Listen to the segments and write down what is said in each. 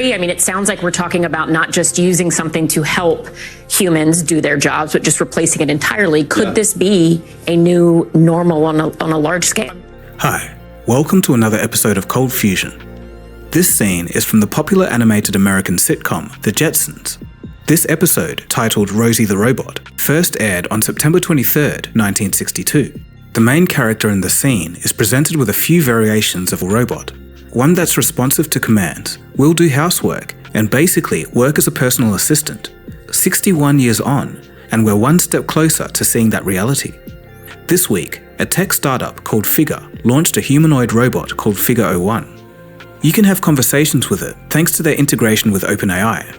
I mean, it sounds like we're talking about not just using something to help humans do their jobs, but just replacing it entirely. Could this be a new normal on a large scale? Hi, welcome to another episode of Cold Fusion. This scene is from the popular animated American sitcom, The Jetsons. This episode, titled Rosie the Robot, first aired on September 23rd, 1962. The main character in the scene is presented with a few variations of a robot. One that's responsive to commands, will do housework, and basically work as a personal assistant. 61 years on, and we're one step closer to seeing that reality. This week, a tech startup called Figure launched a humanoid robot called Figure 01. You can have conversations with it thanks to their integration with OpenAI.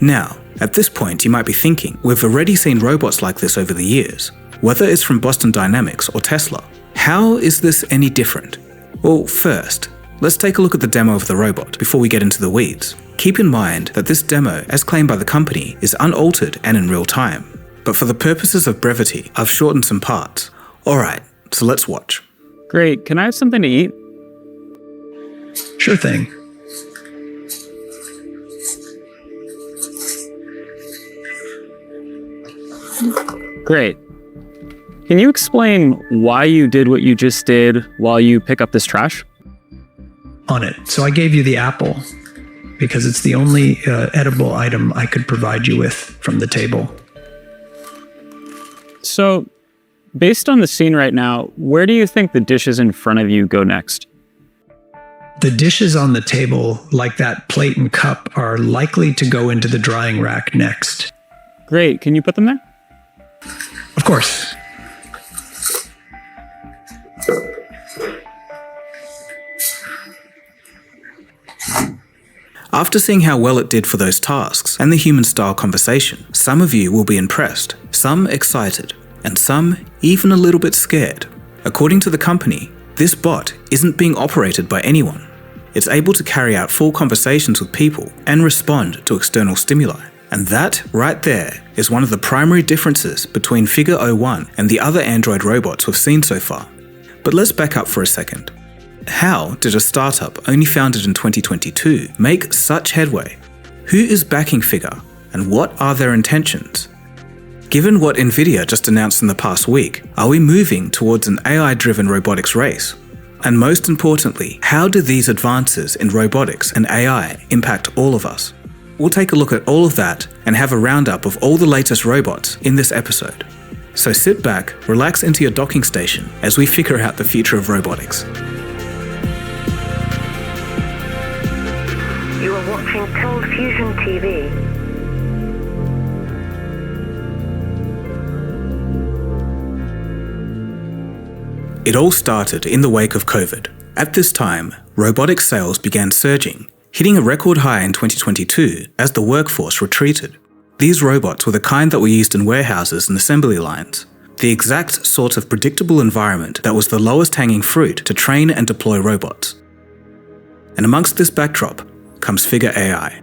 Now, at this point you might be thinking, we've already seen robots like this over the years, whether it's from Boston Dynamics or Tesla. How is this any different? Well, first, let's take a look at the demo of the robot before we get into the weeds. Keep in mind that this demo, as claimed by the company, is unaltered and in real time. But for the purposes of brevity, I've shortened some parts. Alright, so let's watch. Great, can I have something to eat? Sure thing. Great. Can you explain why you did what you just did while you pick up this trash? On it. So I gave you the apple because it's the only edible item I could provide you with from the table. So, based on the scene right now, where do you think the dishes in front of you go next? The dishes on the table, like that plate and cup, are likely to go into the drying rack next. Great. Can you put them there? Of course. After seeing how well it did for those tasks and the human-style conversation, some of you will be impressed, some excited, and some even a little bit scared. According to the company, this bot isn't being operated by anyone. It's able to carry out full conversations with people and respond to external stimuli. And that, right there, is one of the primary differences between Figure 01 and the other Android robots we've seen so far. But let's back up for a second. How did a startup only founded in 2022 make such headway? Who is backing Figure, and what are their intentions? Given what Nvidia just announced in the past week, are we moving towards an AI-driven robotics race? And most importantly, how do these advances in robotics and AI impact all of us? We'll take a look at all of that and have a roundup of all the latest robots in this episode. So sit back, relax into your docking station as we figure out the future of robotics. You are watching Cold Fusion TV. It all started in the wake of COVID. At this time, robotic sales began surging, hitting a record high in 2022 as the workforce retreated. These robots were the kind that were used in warehouses and assembly lines, the exact sort of predictable environment that was the lowest hanging fruit to train and deploy robots. And amongst this backdrop comes Figure AI.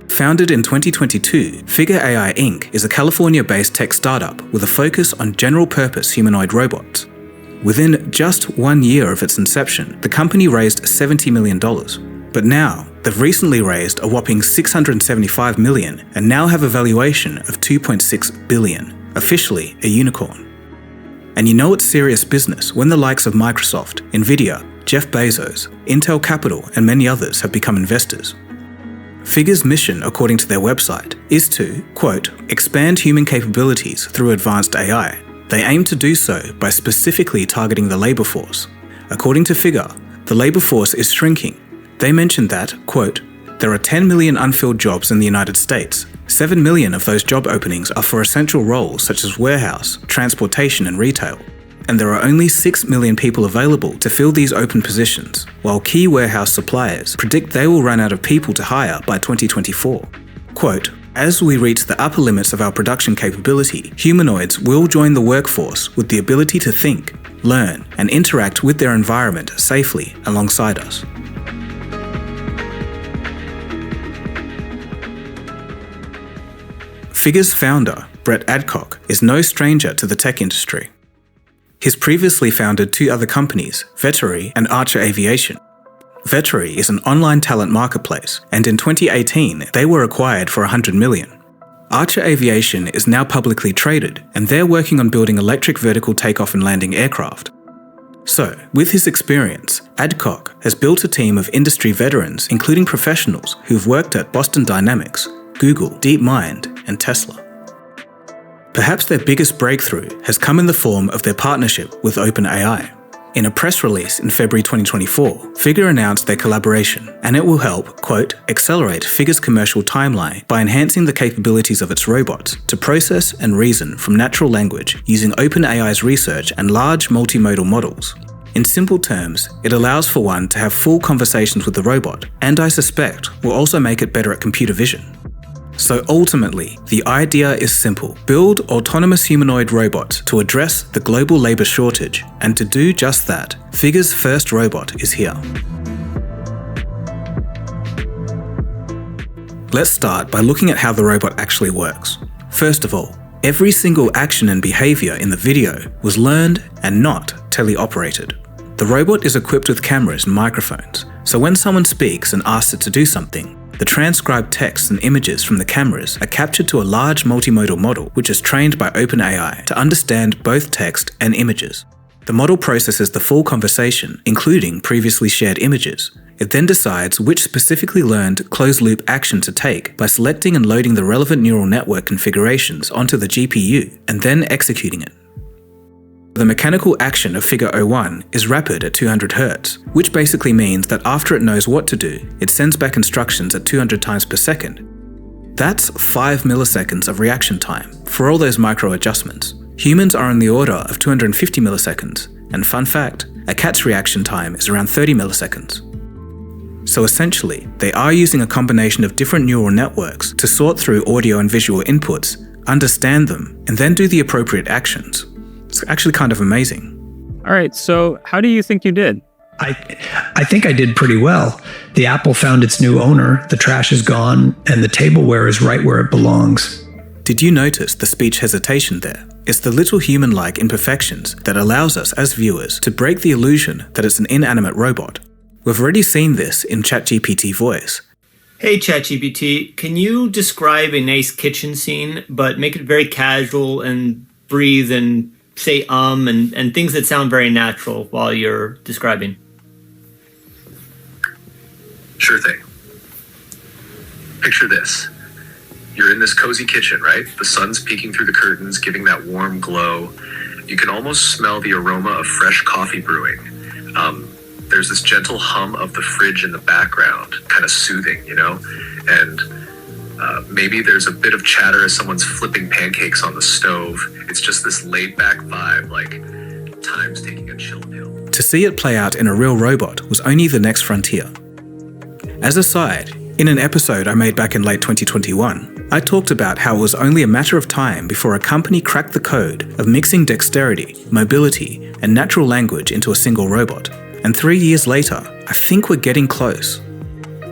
Founded in 2022, Figure AI Inc. is a California-based tech startup with a focus on general-purpose humanoid robots. Within just 1 year of its inception, the company raised $70 million. But now, they've recently raised a whopping $675 million and now have a valuation of $2.6 billion, officially a unicorn. And you know it's serious business when the likes of Microsoft, Nvidia, Jeff Bezos, Intel Capital, and many others have become investors. Figure's mission, according to their website, is to, quote, expand human capabilities through advanced AI. They aim to do so by specifically targeting the labor force. According to Figure, the labor force is shrinking. They mentioned that, quote, there are 10 million unfilled jobs in the United States. 7 million of those job openings are for essential roles such as warehouse, transportation, and retail. And there are only 6 million people available to fill these open positions, while key warehouse suppliers predict they will run out of people to hire by 2024. Quote, as we reach the upper limits of our production capability, humanoids will join the workforce with the ability to think, learn, and interact with their environment safely alongside us. Figure's founder, Brett Adcock, is no stranger to the tech industry. He's previously founded two other companies, Vettery and Archer Aviation. Vettery is an online talent marketplace, and in 2018, they were acquired for $100 million. Archer Aviation is now publicly traded, and they're working on building electric vertical takeoff and landing aircraft. So, with his experience, Adcock has built a team of industry veterans, including professionals who've worked at Boston Dynamics, Google, DeepMind, and Tesla. Perhaps their biggest breakthrough has come in the form of their partnership with OpenAI. In a press release in February 2024, Figure announced their collaboration, and it will help, quote, accelerate Figure's commercial timeline by enhancing the capabilities of its robots to process and reason from natural language using OpenAI's research and large multimodal models. In simple terms, it allows for one to have full conversations with the robot, and I suspect will also make it better at computer vision. So ultimately, the idea is simple. Build autonomous humanoid robots to address the global labor shortage, and to do just that, Figure's first robot is here. Let's start by looking at how the robot actually works. First of all, every single action and behavior in the video was learned and not teleoperated. The robot is equipped with cameras and microphones, so when someone speaks and asks it to do something, the transcribed texts and images from the cameras are captured to a large multimodal model which is trained by OpenAI to understand both text and images. The model processes the full conversation, including previously shared images. It then decides which specifically learned closed-loop action to take by selecting and loading the relevant neural network configurations onto the GPU and then executing it. The mechanical action of Figure 01 is rapid at 200 Hz, which basically means that after it knows what to do, it sends back instructions at 200 times per second. That's 5 milliseconds of reaction time for all those micro adjustments. Humans are on the order of 250 milliseconds, and fun fact, a cat's reaction time is around 30 milliseconds. So essentially, they are using a combination of different neural networks to sort through audio and visual inputs, understand them, and then do the appropriate actions. It's actually kind of amazing. All right, so how do you think you did? I think I did pretty well. The apple found its new owner, the trash is gone, and the tableware is right where it belongs. Did you notice the speech hesitation there? It's the little human-like imperfections that allows us as viewers to break the illusion that it's an inanimate robot. We've already seen this in ChatGPT voice. Hey ChatGPT, can you describe a nice kitchen scene, but make it very casual and breathe and say and things that sound very natural while you're describing? Sure thing. Picture this. You're in this cozy kitchen, right? The sun's peeking through the curtains, giving that warm glow. You can almost smell the aroma of fresh coffee brewing. There's this gentle hum of the fridge in the background, kind of soothing, you know? And maybe there's a bit of chatter as someone's flipping pancakes on the stove. It's just this laid-back vibe, like time's taking a chill pill. To see it play out in a real robot was only the next frontier. As a side, in an episode I made back in late 2021, I talked about how it was only a matter of time before a company cracked the code of mixing dexterity, mobility, and natural language into a single robot. And 3 years later, I think we're getting close.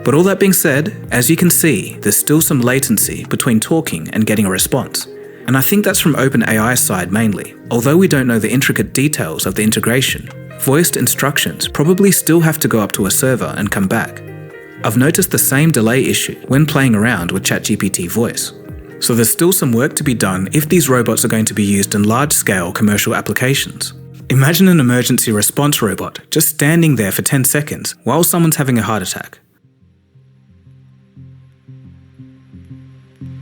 But all that being said, as you can see, there's still some latency between talking and getting a response. And I think that's from OpenAI's side mainly. Although we don't know the intricate details of the integration, voiced instructions probably still have to go up to a server and come back. I've noticed the same delay issue when playing around with ChatGPT voice. So there's still some work to be done if these robots are going to be used in large-scale commercial applications. Imagine an emergency response robot just standing there for 10 seconds while someone's having a heart attack.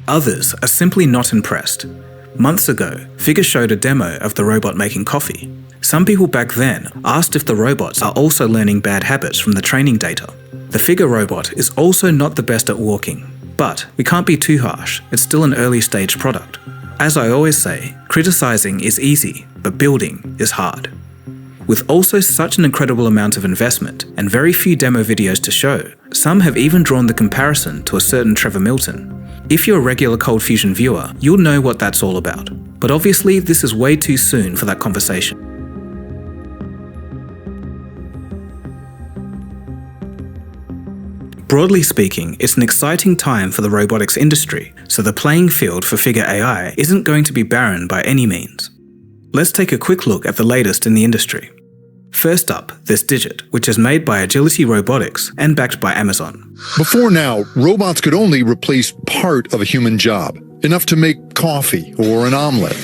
Others are simply not impressed. Months ago, Figure showed a demo of the robot making coffee. Some people back then asked if the robots are also learning bad habits from the training data. The Figure robot is also not the best at walking, but we can't be too harsh, it's still an early stage product. As I always say, criticizing is easy, but building is hard. With also such an incredible amount of investment and very few demo videos to show, some have even drawn the comparison to a certain Trevor Milton. If you're a regular Cold Fusion viewer, you'll know what that's all about. But obviously, this is way too soon for that conversation. Broadly speaking, it's an exciting time for the robotics industry, so the playing field for Figure AI isn't going to be barren by any means. Let's take a quick look at the latest in the industry. First up, there's Digit, which is made by Agility Robotics and backed by Amazon. Before now, robots could only replace part of a human job, enough to make coffee or an omelet.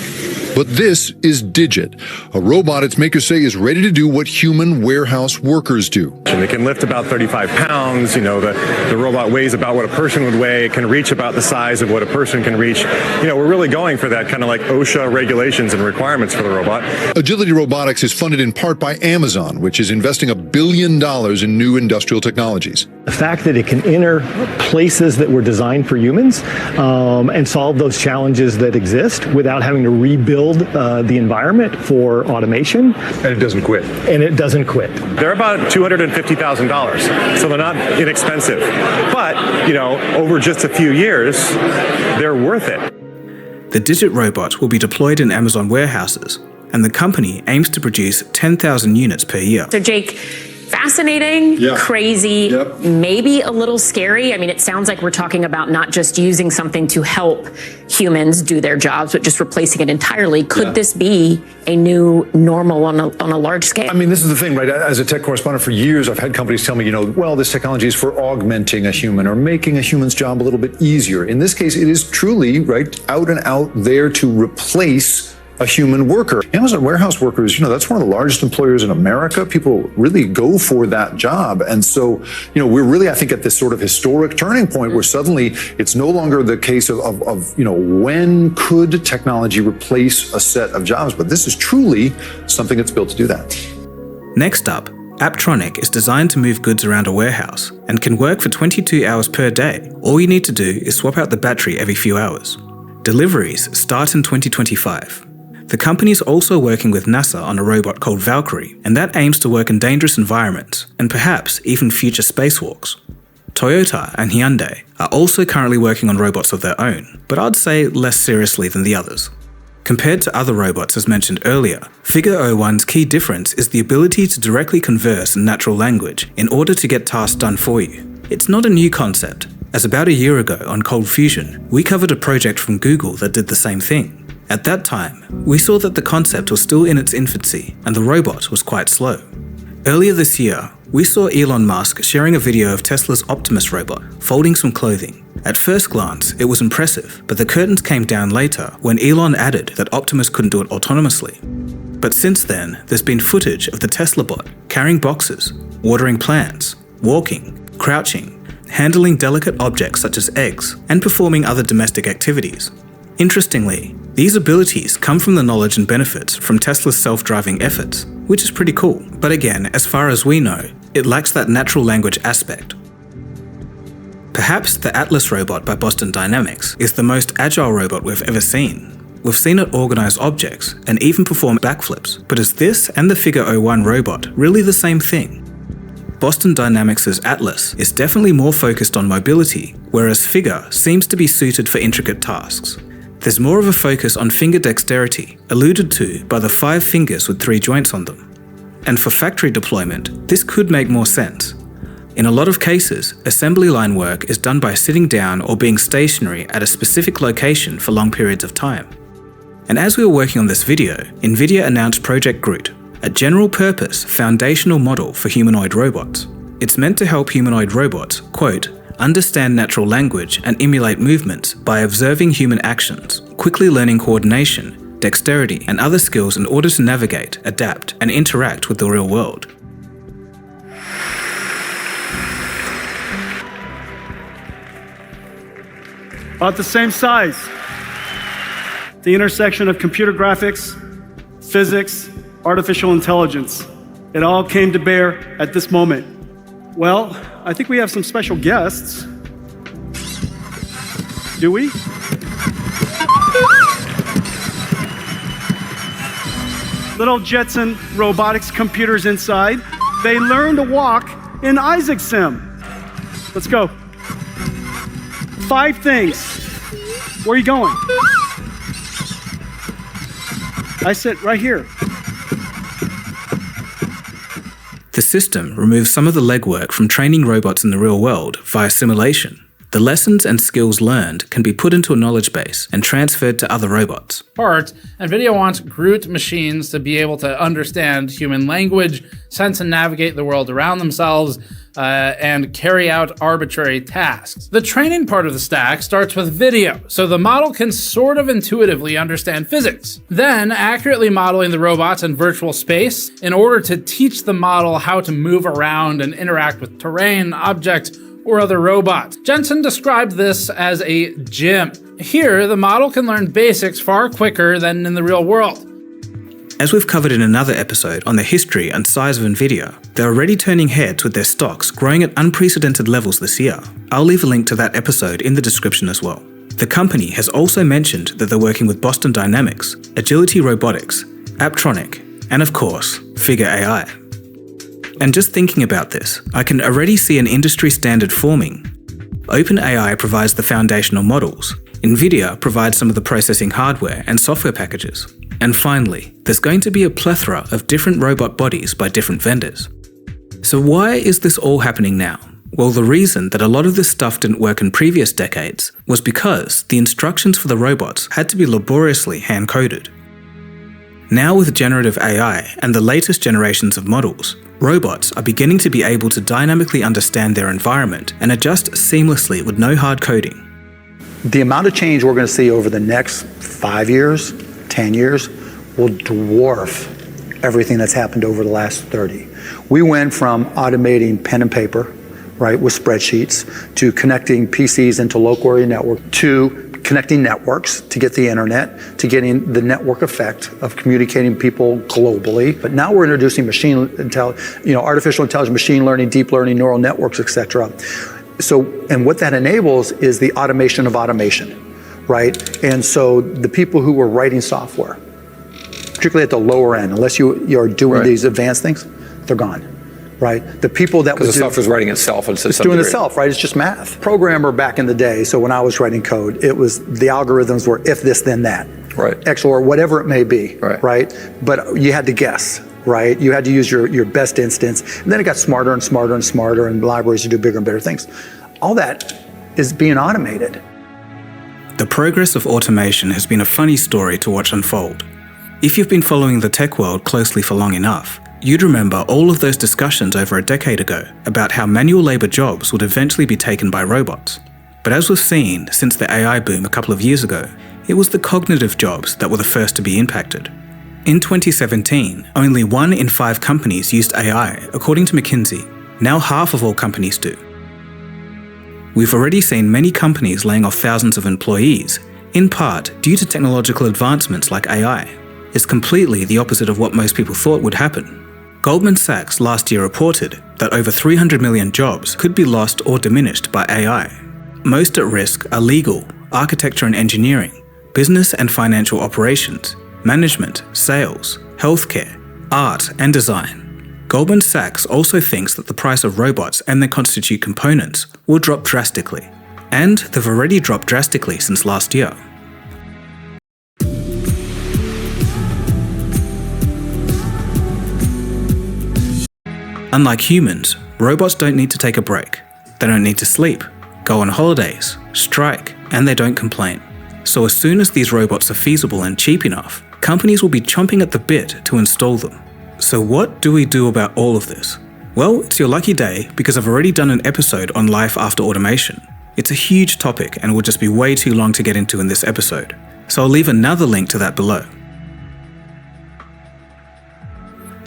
But this is Digit, a robot its makers say is ready to do what human warehouse workers do. It can lift about 35 pounds. The robot weighs about what a person would weigh. It can reach about the size of what a person can reach. We're really going for that kind of like OSHA regulations and requirements for the robot. Agility Robotics is funded in part by Amazon, which is investing $1 billion in new industrial technologies. The fact that it can enter places that were designed for humans and solve those challenges that exist without having to rebuild the environment for automation. And it doesn't quit. They're about $250,000, so they're not inexpensive. But, over just a few years, they're worth it. The Digit robot will be deployed in Amazon warehouses, and the company aims to produce 10,000 units per year. So Jake, fascinating, crazy, maybe a little scary. I mean, it sounds like we're talking about not just using something to help humans do their jobs, but just replacing it entirely. Could this be a new normal on a large scale? I mean, this is the thing, right? As a tech correspondent for years, I've had companies tell me, well, this technology is for augmenting a human or making a human's job a little bit easier. In this case, it is truly, right, out and out there to replace a human worker. Amazon warehouse workers, that's one of the largest employers in America. People really go for that job. And so, we're really, I think, at this sort of historic turning point where suddenly it's no longer the case of when could technology replace a set of jobs, but this is truly something that's built to do that. Next up, Apptronic is designed to move goods around a warehouse and can work for 22 hours per day. All you need to do is swap out the battery every few hours. Deliveries start in 2025. The company is also working with NASA on a robot called Valkyrie, and that aims to work in dangerous environments and perhaps even future spacewalks. Toyota and Hyundai are also currently working on robots of their own, but I'd say less seriously than the others. Compared to other robots as mentioned earlier, Figure 01's key difference is the ability to directly converse in natural language in order to get tasks done for you. It's not a new concept, as about a year ago on Cold Fusion, we covered a project from Google that did the same thing. At that time, we saw that the concept was still in its infancy and the robot was quite slow. Earlier this year, we saw Elon Musk sharing a video of Tesla's Optimus robot folding some clothing. At first glance, it was impressive, but the curtains came down later when Elon added that Optimus couldn't do it autonomously. But since then, there's been footage of the Tesla bot carrying boxes, watering plants, walking, crouching, handling delicate objects such as eggs, and performing other domestic activities. Interestingly, these abilities come from the knowledge and benefits from Tesla's self-driving efforts, which is pretty cool. But again, as far as we know, it lacks that natural language aspect. Perhaps the Atlas robot by Boston Dynamics is the most agile robot we've ever seen. We've seen it organize objects and even perform backflips, but is this and the Figure 01 robot really the same thing? Boston Dynamics' Atlas is definitely more focused on mobility, whereas Figure seems to be suited for intricate tasks. There's more of a focus on finger dexterity, alluded to by the 5 fingers with 3 joints on them. And for factory deployment, this could make more sense. In a lot of cases, assembly line work is done by sitting down or being stationary at a specific location for long periods of time. And as we were working on this video, NVIDIA announced Project Groot, a general-purpose, foundational model for humanoid robots. It's meant to help humanoid robots, quote, understand natural language and emulate movements by observing human actions, quickly learning coordination, dexterity, and other skills in order to navigate, adapt, and interact with the real world. About the same size. The intersection of computer graphics, physics, artificial intelligence. It all came to bear at this moment. Well, I think we have some special guests. Do we? Little Jetson robotics computers inside. They learn to walk in Isaac Sim. Let's go. 5 things. Where are you going? I sit right here. The system removes some of the legwork from training robots in the real world via simulation. The lessons and skills learned can be put into a knowledge base and transferred to other robots. Part, NVIDIA wants Groot machines to be able to understand human language, sense and navigate the world around themselves, and carry out arbitrary tasks. The training part of the stack starts with video, so the model can sort of intuitively understand physics. Then, accurately modeling the robots in virtual space in order to teach the model how to move around and interact with terrain, objects, or other robots. Jensen described this as a gym. Here, the model can learn basics far quicker than in the real world. As we've covered in another episode on the history and size of NVIDIA, they're already turning heads with their stocks growing at unprecedented levels this year. I'll leave a link to that episode in the description as well. The company has also mentioned that they're working with Boston Dynamics, Agility Robotics, Apptronik, and of course, Figure AI. And just thinking about this, I can already see an industry standard forming. OpenAI provides the foundational models, NVIDIA provides some of the processing hardware and software packages, and finally, there's going to be a plethora of different robot bodies by different vendors. So why is this all happening now? Well, the reason that a lot of this stuff didn't work in previous decades was because the instructions for the robots had to be laboriously hand-coded. Now with generative AI and the latest generations of models, robots are beginning to be able to dynamically understand their environment and adjust seamlessly with no hard coding. The amount of change we're going to see over the next 5 years, 10 years, will dwarf everything that's happened over the last 30. We went from automating pen and paper, right, with spreadsheets, to connecting PCs into local area network, to connecting networks to get the internet, to getting the network effect of communicating people globally. But now we're introducing artificial intelligence, machine learning, deep learning, neural networks, etc. So, and what that enables is the automation of automation, right? And so the people who were writing software, particularly at the lower end, unless you're doing these advanced things, they're gone. Right? The people that because the software's writing itself. It's doing itself, right? It's just math. Programmer back in the day, so when I was writing code, it was the algorithms were if this, then that. Right. XOR, whatever it may be. Right? But you had to guess, right? You had to use your best instance. And then it got smarter and smarter and smarter, and libraries to do bigger and better things. All that is being automated. The progress of automation has been a funny story to watch unfold. If you've been following the tech world closely for long enough, you'd remember all of those discussions over a decade ago about how manual labor jobs would eventually be taken by robots. But as we've seen since the AI boom a couple of years ago, it was the cognitive jobs that were the first to be impacted. In 2017, only 1 in 5 companies used AI, according to McKinsey. Now half of all companies do. We've already seen many companies laying off thousands of employees, in part due to technological advancements like AI. It's completely the opposite of what most people thought would happen. Goldman Sachs last year reported that over 300 million jobs could be lost or diminished by AI. Most at risk are legal, architecture and engineering, business and financial operations, management, sales, healthcare, art and design. Goldman Sachs also thinks that the price of robots and their constituent components will drop drastically. And they've already dropped drastically since last year. Unlike humans, robots don't need to take a break. They don't need to sleep, go on holidays, strike, and they don't complain. So as soon as these robots are feasible and cheap enough, companies will be chomping at the bit to install them. So what do we do about all of this? Well, it's your lucky day because I've already done an episode on life after automation. It's a huge topic and will just be way too long to get into in this episode. So I'll leave another link to that below.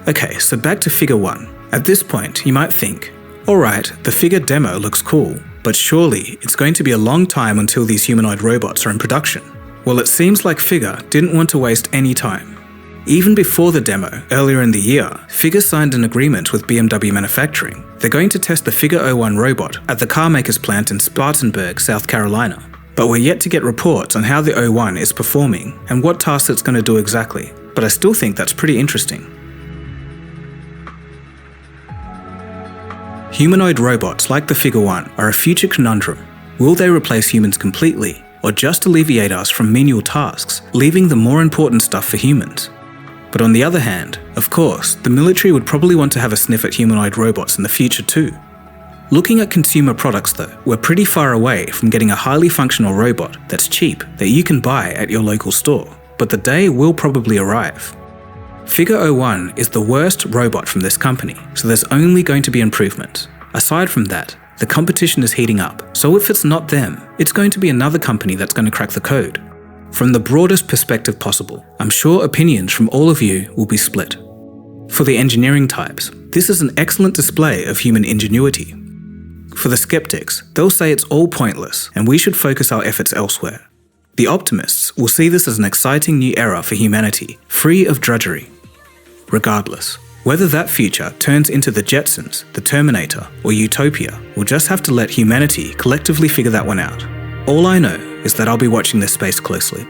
Okay, so back to Figure 1. At this point, you might think, alright, the Figure demo looks cool, but surely it's going to be a long time until these humanoid robots are in production. Well, it seems like Figure didn't want to waste any time. Even before the demo, earlier in the year, Figure signed an agreement with BMW Manufacturing. They're going to test the Figure 01 robot at the carmaker's plant in Spartanburg, South Carolina. But we're yet to get reports on how the 01 is performing and what tasks it's going to do exactly. But I still think that's pretty interesting. Humanoid robots like the Figure 1 are a future conundrum. Will they replace humans completely, or just alleviate us from menial tasks, leaving the more important stuff for humans? But on the other hand, of course, the military would probably want to have a sniff at humanoid robots in the future too. Looking at consumer products though, we're pretty far away from getting a highly functional robot that's cheap that you can buy at your local store, but the day will probably arrive. Figure 01 is the worst robot from this company, so there's only going to be improvement. Aside from that, the competition is heating up, so if it's not them, it's going to be another company that's going to crack the code. From the broadest perspective possible, I'm sure opinions from all of you will be split. For the engineering types, this is an excellent display of human ingenuity. For the skeptics, they'll say it's all pointless and we should focus our efforts elsewhere. The optimists will see this as an exciting new era for humanity, free of drudgery. Regardless, whether that future turns into the Jetsons, the Terminator, or Utopia, we'll just have to let humanity collectively figure that one out. All I know is that I'll be watching this space closely.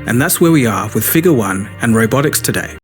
And that's where we are with Figure 1 and robotics today.